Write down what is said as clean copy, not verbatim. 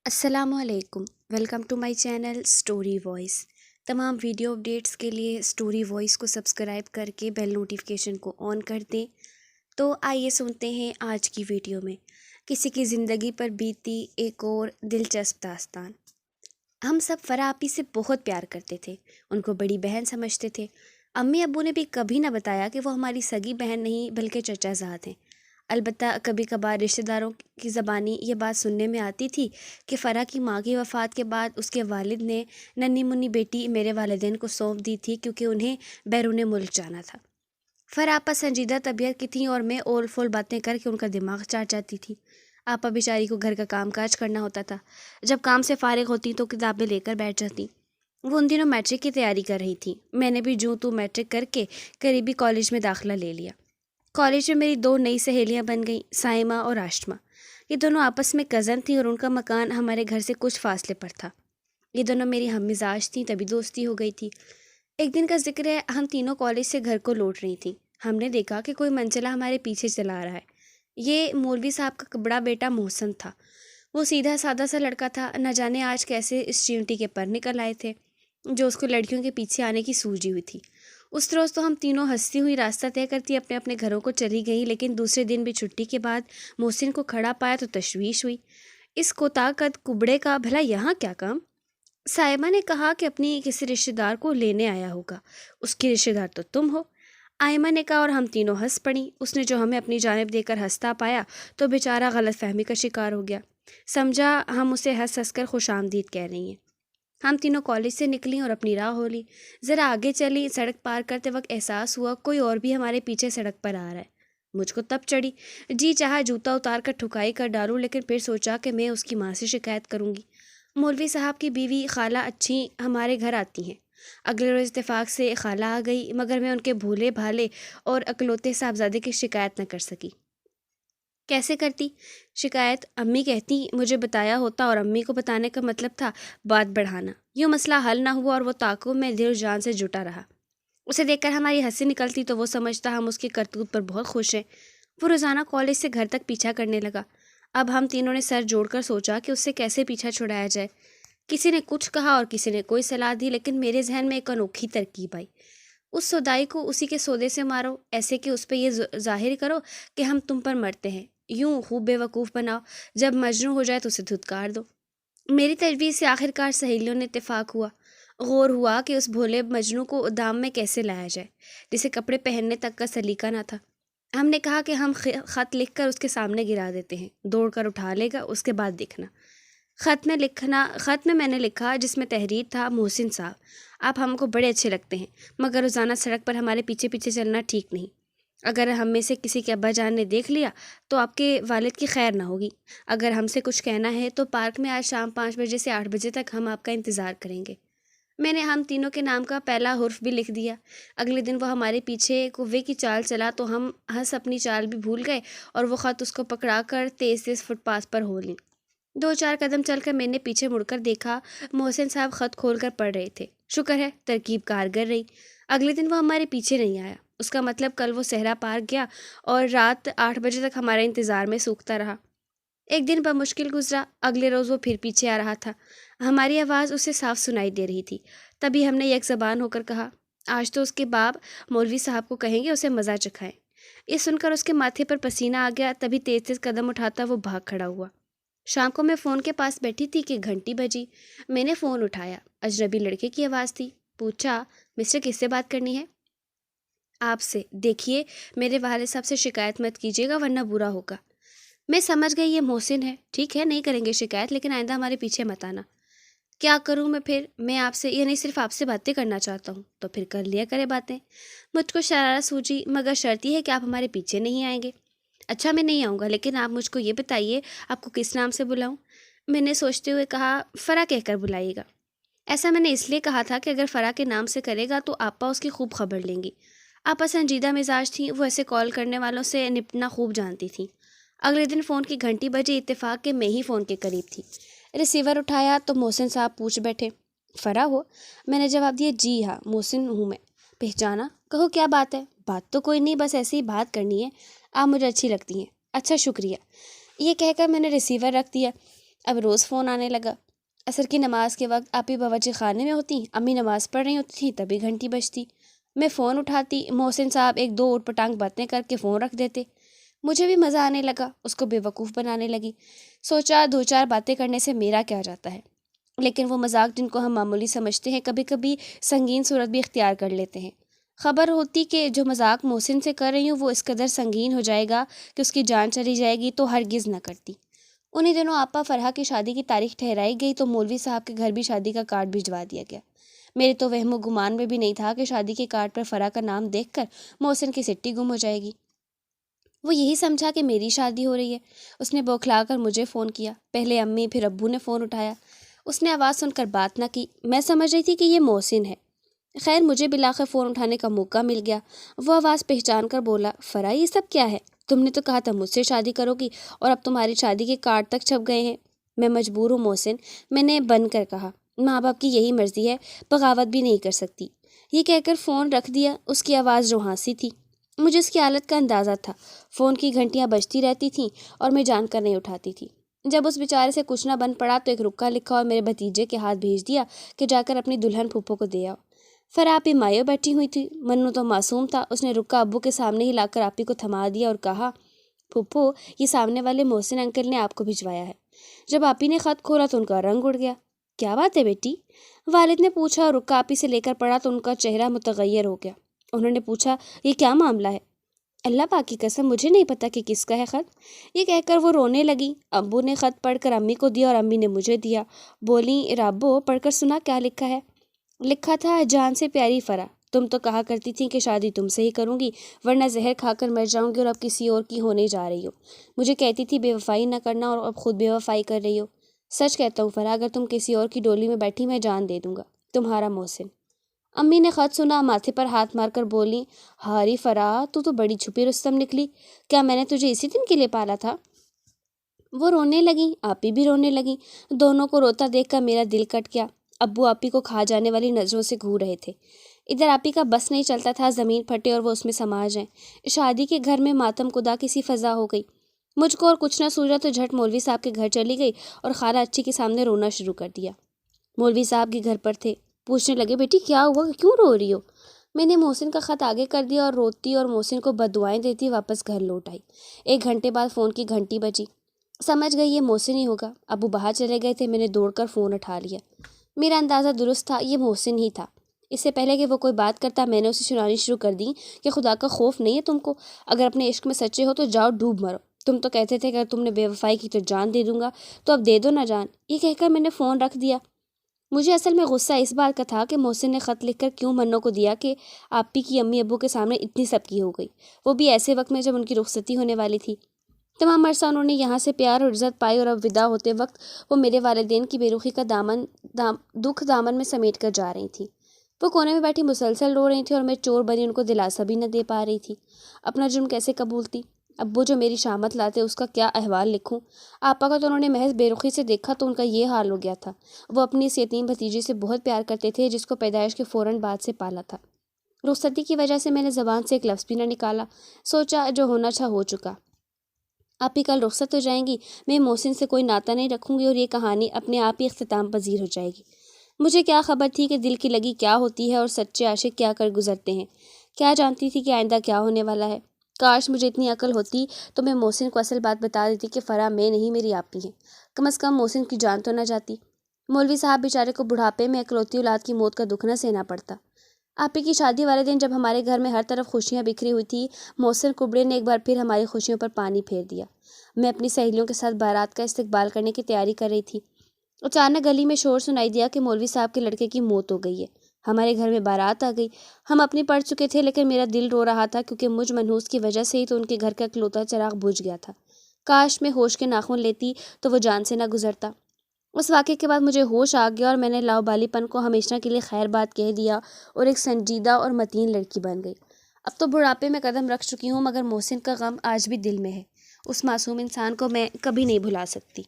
السلام علیکم، welcome to my channel story voice. تمام ویڈیو اپڈیٹس کے لیے اسٹوری وائس کو سبسکرائب کر کے بیل نوٹیفیکیشن کو آن کر دیں۔ تو آئیے سنتے ہیں آج کی ویڈیو میں کسی کی زندگی پر بیتی ایک اور دلچسپ داستان۔ ہم سب فرح آپی سے بہت پیار کرتے تھے، ان کو بڑی بہن سمجھتے تھے۔ امی ابو نے بھی کبھی نہ بتایا کہ وہ ہماری سگی بہن نہیں بلکہ چچا زاد ہیں۔ البتہ کبھی کبھار رشتہ داروں کی زبانی یہ بات سننے میں آتی تھی کہ فرح کی ماں کی وفات کے بعد اس کے والد نے ننھی منی بیٹی میرے والدین کو سونپ دی تھی کیونکہ انہیں بیرون ملک جانا تھا۔ فرح آپا سنجیدہ طبیعت کی تھیں اور میں اول فول باتیں کر کے ان کا دماغ چاٹ جاتی تھی۔ آپا بیچاری کو گھر کا کام کاج کرنا ہوتا تھا، جب کام سے فارغ ہوتی تو کتابیں لے کر بیٹھ جاتی۔ وہ ان دنوں میٹرک کی تیاری کر رہی تھی، میں نے بھی جوں تو میٹرک کر کے قریبی کالج میں داخلہ لے لیا۔ کالج میں میری دو نئی سہیلیاں بن گئیں، سائمہ اور آشما۔ یہ دونوں آپس میں کزن تھیں اور ان کا مکان ہمارے گھر سے کچھ فاصلے پر تھا۔ یہ دونوں میری ہم مزاج تھیں، تبھی دوستی ہو گئی تھی۔ ایک دن کا ذکر ہے، ہم تینوں کالج سے گھر کو لوٹ رہی تھیں۔ ہم نے دیکھا کہ کوئی منچلا ہمارے پیچھے چلا رہا ہے۔ یہ مولوی صاحب کا بڑا بیٹا محسن تھا۔ وہ سیدھا سادہ سا لڑکا تھا، نہ جانے آج کیسے اس چینٹی کے پر نکل آئے تھے جو اس کو لڑکیوں کے پیچھے آنے کی سوجی ہوئی تھی۔ اس روز تو ہم تینوں ہنستی ہوئی راستہ طے کرتی اپنے اپنے گھروں کو چلی گئیں، لیکن دوسرے دن بھی چھٹی کے بعد محسن کو کھڑا پایا تو تشویش ہوئی۔ اس کوتا قد کبڑے کا بھلا یہاں کیا کام؟ صاحبہ نے کہا کہ اپنی کسی رشتہ دار کو لینے آیا ہوگا، اس کی رشتہ دار تو تم ہو۔ آئمہ نے کہا اور ہم تینوں ہنس پڑیں۔ اس نے جو ہمیں اپنی جانب دے کر ہنستا پایا تو بیچارہ غلط فہمی کا شکار ہو گیا، سمجھا ہم اسے ہنس ہنس کر خوش آمدید کہہ رہی ہیں۔ ہم تینوں کالج سے نکلیں اور اپنی راہ ہو لی۔ ذرا آگے چلی، سڑک پار کرتے وقت احساس ہوا کوئی اور بھی ہمارے پیچھے سڑک پر آ رہا ہے۔ مجھ کو تب چڑھی، جی چاہا جوتا اتار کر ٹھکائی کر ڈالوں، لیکن پھر سوچا کہ میں اس کی ماں سے شکایت کروں گی۔ مولوی صاحب کی بیوی خالہ اچھی ہمارے گھر آتی ہیں۔ اگلے روز اتفاق سے خالہ آ گئی، مگر میں ان کے بھولے بھالے اور اکلوتے صاحبزادے کی شکایت نہ کر سکی۔ کیسے کرتی شکایت؟ امی کہتی مجھے بتایا ہوتا، اور امی کو بتانے کا مطلب تھا بات بڑھانا۔ یوں مسئلہ حل نہ ہوا اور وہ تعاقب میں دل و جان سے جٹا رہا۔ اسے دیکھ کر ہماری ہنسی نکلتی تو وہ سمجھتا ہم اس کی کرتوت پر بہت خوش ہیں۔ وہ روزانہ کالج سے گھر تک پیچھا کرنے لگا۔ اب ہم تینوں نے سر جوڑ کر سوچا کہ اس سے کیسے پیچھا چھڑایا جائے۔ کسی نے کچھ کہا اور کسی نے کوئی صلاح دی، لیکن میرے ذہن میں ایک انوکھی ترکیب آئی۔ اس سودائی کو اسی کے سودے سے مارو، ایسے کہ اس پہ یہ ظاہر کرو کہ ہم تم پر مرتے ہیں، یوں خوب بے وقوف بناؤ، جب مجنوں ہو جائے تو اسے دھتکار دو۔ میری تجویز سے آخر کار سہیلیوں نے اتفاق ہوا۔ غور ہوا کہ اس بھولے مجنوں کو دام میں کیسے لایا جائے جسے کپڑے پہننے تک کا سلیقہ نہ تھا۔ ہم نے کہا کہ ہم خط لکھ کر اس کے سامنے گرا دیتے ہیں، دوڑ کر اٹھا لے گا، اس کے بعد دیکھنا۔ خط میں نے لکھا، جس میں تحریر تھا، محسن صاحب آپ ہم کو بڑے اچھے لگتے ہیں، مگر روزانہ سڑک پر ہمارے پیچھے پیچھے چلنا ٹھیک نہیں۔ اگر ہم میں سے کسی کے ابا جان نے دیکھ لیا تو آپ کے والد کی خیر نہ ہوگی۔ اگر ہم سے کچھ کہنا ہے تو پارک میں آج شام 5 بجے سے 8 بجے تک ہم آپ کا انتظار کریں گے۔ میں نے ہم تینوں کے نام کا پہلا حرف بھی لکھ دیا۔ اگلے دن وہ ہمارے پیچھے کوے کی چال چلا تو ہم ہنس اپنی چال بھی بھول گئے اور وہ خط اس کو پکڑا کر تیز تیز فٹ پاتھ پر ہو لیں۔ 2-4 قدم چل کر میں نے پیچھے مڑ کر دیکھا، محسن صاحب خط کھول کر پڑھ رہے تھے۔ شکر ہے ترکیب کارگر رہی۔ اگلے دن وہ ہمارے پیچھے نہیں آیا۔ اس کا مطلب کل وہ صحرا پار گیا اور رات 8 بجے تک ہمارے انتظار میں سوکھتا رہا۔ ایک دن بمشکل گزرا، اگلے روز وہ پھر پیچھے آ رہا تھا۔ ہماری آواز اسے صاف سنائی دے رہی تھی۔ تبھی ہم نے یک زبان ہو کر کہا، آج تو اس کے باپ مولوی صاحب کو کہیں گے اسے مزہ چکھائیں۔ یہ سن کر اس کے ماتھے پر پسینہ آ گیا، تبھی تیز تیز قدم اٹھاتا وہ بھاگ کھڑا ہوا۔ شام کو میں فون کے پاس بیٹھی تھی کہ گھنٹی بجی۔ میں نے فون اٹھایا، اجنبی لڑکے کی آواز تھی۔ پوچھا، مسٹر کس سے بات کرنی ہے؟ آپ سے۔ دیکھیے میرے والد صاحب سے شکایت مت کیجیے گا ورنہ برا ہوگا۔ میں سمجھ گئی یہ محسن ہے، ٹھیک ہے نہیں کریں گے شکایت، لیکن آئندہ ہمارے پیچھے مت آنا۔ کیا کروں میں پھر؟ میں آپ سے یہ نہیں صرف آپ سے باتیں کرنا چاہتا ہوں۔ تو پھر کر لیا کرے باتیں۔ مجھ کو شرارت سوچی، مگر شرط یہ ہے کہ آپ ہمارے پیچھے نہیں آئیں گے۔ اچھا میں نہیں آؤں گا، لیکن آپ مجھ کو یہ بتائیے آپ کو کس نام سے بلاؤں؟ میں نے سوچتے ہوئے کہا، فرح کہہ کر بلائیے گا۔ ایسا میں نے اس لیے کہا تھا کہ اگر فرح کے نام سے کرے گا تو آپا اس کی خوب خبر لیں گی۔ آپا سنجیدہ مزاج تھیں، وہ ایسے کال کرنے والوں سے نپٹنا خوب جانتی تھیں۔ اگلے دن فون کی گھنٹی بجی، اتفاق کہ میں ہی فون کے قریب تھی۔ ریسیور اٹھایا تو محسن صاحب پوچھ بیٹھے، فرح ہو؟ میں نے جواب دیا، جی ہاں محسن ہوں میں۔ پہچانا؟ کہو کیا بات ہے؟ بات تو کوئی نہیں، بس ایسے ہی بات کرنی ہے، آپ مجھے اچھی لگتی ہیں۔ اچھا شکریہ۔ یہ کہہ کر میں نے ریسیور رکھ دیا۔ اب روز فون آنے لگا۔ عصر کی نماز کے وقت آپی باورچی خانے میں ہوتی، امی نماز پڑھ رہی ہوتی تھیں، تبھی گھنٹی بجتی۔ میں فون اٹھاتی، محسن صاحب ایک دو اوٹ پٹانگ باتیں کر کے فون رکھ دیتے۔ مجھے بھی مزہ آنے لگا، اس کو بے وقوف بنانے لگی۔ سوچا دو چار باتیں کرنے سے میرا کیا جاتا ہے، لیکن وہ مذاق جن کو ہم معمولی سمجھتے ہیں کبھی کبھی سنگین صورت بھی اختیار کر لیتے ہیں۔ خبر ہوتی کہ جو مذاق محسن سے کر رہی ہوں وہ اس قدر سنگین ہو جائے گا کہ اس کی جان چلی جائے گی تو ہرگز نہ کرتی۔ انہیں دنوں آپا فرحہ کی شادی کی تاریخ ٹھہرائی گئی تو مولوی صاحب کے گھر بھی شادی کا کارڈ بھجوا دیا گیا۔ میرے تو وہم و گمان میں بھی نہیں تھا کہ شادی کے کارڈ پر فرحہ کا نام دیکھ کر محسن کی سٹی گم ہو جائے گی۔ وہ یہی سمجھا کہ میری شادی ہو رہی ہے۔ اس نے بوکھلا کر مجھے فون کیا، پہلے امی پھر ابو نے فون اٹھایا۔ اس نے آواز سن کر بات نہ کی، میں سمجھ رہی تھی کہ یہ محسن ہے۔ خیر مجھے بلاخر فون اٹھانے کا موقع مل گیا۔ وہ آواز پہچان کر بولا، فرحہ یہ سب کیا ہے؟ تم نے تو کہا تھا مجھ سے شادی کرو گی اور اب تمہاری شادی کے کارڈ تک چھپ گئے ہیں۔ میں مجبور ہوں محسن، میں نے بن کر کہا، ماں باپ کی یہی مرضی ہے، بغاوت بھی نہیں کر سکتی۔ یہ کہہ کر فون رکھ دیا۔ اس کی آواز روحانسی تھی، مجھے اس کی حالت کا اندازہ تھا۔ فون کی گھنٹیاں بجتی رہتی تھیں اور میں جان کر نہیں اٹھاتی تھی۔ جب اس بیچارے سے کچھ نہ بن پڑا تو ایک رکا لکھا اور میرے بھتیجے کے ہاتھ بھیج دیا کہ جا کر اپنی دلہن پھوپھو کو دے آؤ۔ فرحہ آپی مایو بیٹھی ہوئی تھی، منو تو معصوم تھا، اس نے رکا ابو کے سامنے ہی لا کر آپی کو تھما دیا اور کہا، پھوپھو یہ سامنے والے محسن انکل نے آپ کو بھجوایا ہے۔ جب آپی نے خط کھولا تو ان کا رنگ اڑ گیا۔ کیا بات ہے بیٹی؟ والد نے پوچھا اور رکا آپی سے لے کر پڑھا تو ان کا چہرہ متغیر ہو گیا۔ انہوں نے پوچھا، یہ کیا معاملہ ہے؟ اللہ پاک کی قسم مجھے نہیں پتا کہ کس کا ہے خط، یہ کہہ کر وہ رونے لگی۔ ابو نے خط پڑھ کر امی کو دیا اور امی نے مجھے دیا۔ بولی، رابو پڑھ کر سنا کیا لکھا ہے؟ لکھا تھا، جان سے پیاری فرح، تم تو کہا کرتی تھی کہ شادی تم سے ہی کروں گی ورنہ زہر کھا کر مر جاؤں گی، اور اب کسی اور کی ہونے جا رہی ہو۔ مجھے کہتی تھی بے وفائی نہ کرنا اور اب خود بے وفائی کر رہی ہو۔ سچ کہتا ہوں فرح، اگر تم کسی اور کی ڈولی میں بیٹھی میں جان دے دوں گا۔ تمہارا محسن۔ امی نے خط سنا، ماتھے پر ہاتھ مار کر بولی، ہاری فرح تو بڑی چھپی رستم نکلی، کیا میں نے تجھے اسی دن کے لیے پالا تھا؟ وہ رونے لگیں، آپی بھی رونے لگیں۔ دونوں کو روتا دیکھ کر میرا دل کٹ گیا۔ ابو آپی کو کھا جانے والی نظروں سے گھور رہے تھے۔ ادھر آپی کا بس نہیں چلتا تھا زمین پھٹے اور وہ اس میں سما جائیں۔ شادی کے گھر میں ماتم کدا کسی فضا ہو گئی۔ مجھ کو اور کچھ نہ سوجا تو جھٹ مولوی صاحب کے گھر چلی گئی اور خالہ اچھی کے سامنے رونا شروع کر دیا۔ مولوی صاحب کے گھر پر تھے، پوچھنے لگے، بیٹی کیا ہوا، کیوں رو رہی ہو؟ میں نے محسن کا خط آگے کر دیا اور روتی اور محسن کو بددعائیں دیتی واپس گھر لوٹ آئی۔ 1 گھنٹے بعد فون کی گھنٹی بجی۔ سمجھ گئی یہ محسن ہی ہوگا۔ ابو باہر چلے گئے تھے، میں نے دوڑ کر فون اٹھا لیا۔ میرا اندازہ درست تھا، یہ محسن ہی تھا۔ اس سے پہلے کہ وہ کوئی بات کرتا میں نے اسے سنانی شروع کر دی کہ خدا کا خوف نہیں ہے تم کو؟ اگر اپنے عشق میں سچے ہو تو جاؤ ڈوب مرو۔ تم تو کہتے تھے کہ اگر تم نے بے وفائی کی تو جان دے دوں گا، تو اب دے دو نا جان۔ یہ کہہ کر میں نے فون رکھ دیا۔ مجھے اصل میں غصہ اس بات کا تھا کہ محسن نے خط لکھ کر کیوں منو کو دیا کہ آپی کی امی ابو کے سامنے اتنی سبکی ہو گئی، وہ بھی ایسے وقت میں جب ان کی رخصتی ہونے والی تھی۔ تمام عرصہ انہوں نے یہاں سے پیار اور عزت پائی اور اب ودا ہوتے وقت وہ میرے والدین کی بے رخی کا دکھ دامن میں سمیٹ کر جا رہی تھی۔ وہ کونے میں بیٹھی مسلسل رو رہی تھی اور میں چور بنی ان کو دلاسا بھی نہ دے پا رہی تھی۔ اپنا جرم کیسے قبولتی؟ ابو جو میری شامت لاتے اس کا کیا احوال لکھوں؟ آپا کا تو انہوں نے محض بے رخی سے دیکھا تو ان کا یہ حال ہو گیا تھا۔ وہ اپنی اس یتیم بھتیجی سے بہت پیار کرتے تھے جس کو پیدائش کے فوراً بعد سے پالا تھا۔ رخصتی کی وجہ سے میں نے زبان سے ایک لفظ بھی نہ نکالا۔ سوچا جو ہونا تھا ہو چکا۔ آپ ہی کل رخصت ہو جائیں گی، میں محسن سے کوئی ناطہ نہیں رکھوں گی اور یہ کہانی اپنے آپ ہی اختتام پذیر ہو جائے گی۔ مجھے کیا خبر تھی کہ دل کی لگی کیا ہوتی ہے اور سچے عاشق کیا کر گزرتے ہیں؟ کیا جانتی تھی کہ آئندہ کیا ہونے والا ہے؟ کاش مجھے اتنی عقل ہوتی تو میں محسن کو اصل بات بتا دیتی کہ فرح میں نہیں میری آپی ہے۔ کم از کم محسن کی جان تو نہ جاتی۔ مولوی صاحب بیچارے کو بڑھاپے میں اکلوتی اولاد کی موت کا دکھ نہ سہنا پڑتا۔ آپی کی شادی والے دن جب ہمارے گھر میں ہر طرف خوشیاں بکھری ہوئی تھی، محسن کبڑے نے ایک بار پھر ہماری خوشیوں پر پانی پھیر دیا۔ میں اپنی سہیلیوں کے ساتھ بارات کا استقبال کرنے کی تیاری کر رہی تھی۔ اچانک گلی میں شور سنائی دیا کہ مولوی صاحب کے لڑکے کی موت ہو گئی ہے۔ ہمارے گھر میں بارات آ گئی۔ ہم اپنی پڑھ چکے تھے لیکن میرا دل رو رہا تھا کیونکہ مجھ منحوس کی وجہ سے ہی تو ان کے گھر کا اکلوتا چراغ بجھ گیا تھا۔ کاش میں ہوش کے ناخن لیتی تو وہ جان سے نہ گزرتا۔ اس واقعے کے بعد مجھے ہوش آ گیا اور میں نے لاؤبالی پن کو ہمیشہ کے لیے خیر بات کہہ دیا اور ایک سنجیدہ اور متین لڑکی بن گئی۔ اب تو بڑھاپے میں قدم رکھ چکی ہوں مگر محسن کا غم آج بھی دل میں ہے۔ اس معصوم انسان کو میں کبھی نہیں بھلا سکتی۔